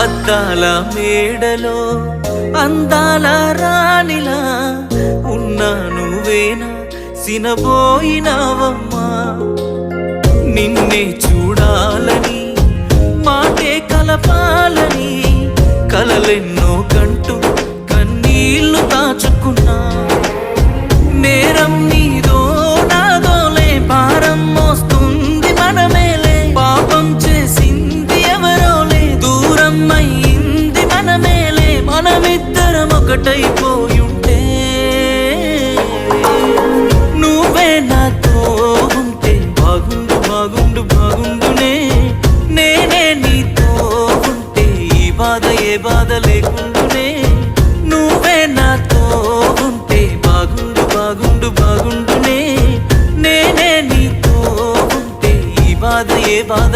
అద్దాల మేడలో అందాల రాణిలా ఉన్నా నువ్వేనా సినబోయినావమ్మా నిన్నే చూడాలని మాటే కలపాలని కలలెన్నో కంటూ కన్నీళ్లు దాచుకున్నా నేరం నీదో నాదోలే భారం మోస్తుంది మనమేలే పాపం చేసింది ఎవరోలే దూరం అయ్యింది మనమేలే మనమిద్దరం ఒకటైపోయుంటే నువ్వే నాతో ఉంటే బాగుండు బాగుండు బాగుండునే నేనే నీతో ఉంటే ఈ బాధ ఏ బాధ లేకుండునే నువ్వే నాతో ఉంటే బాగుండు బాగుండు బాగుండునే నేనే నీతో ఉంటే ఈ బాధ ఏ బాధ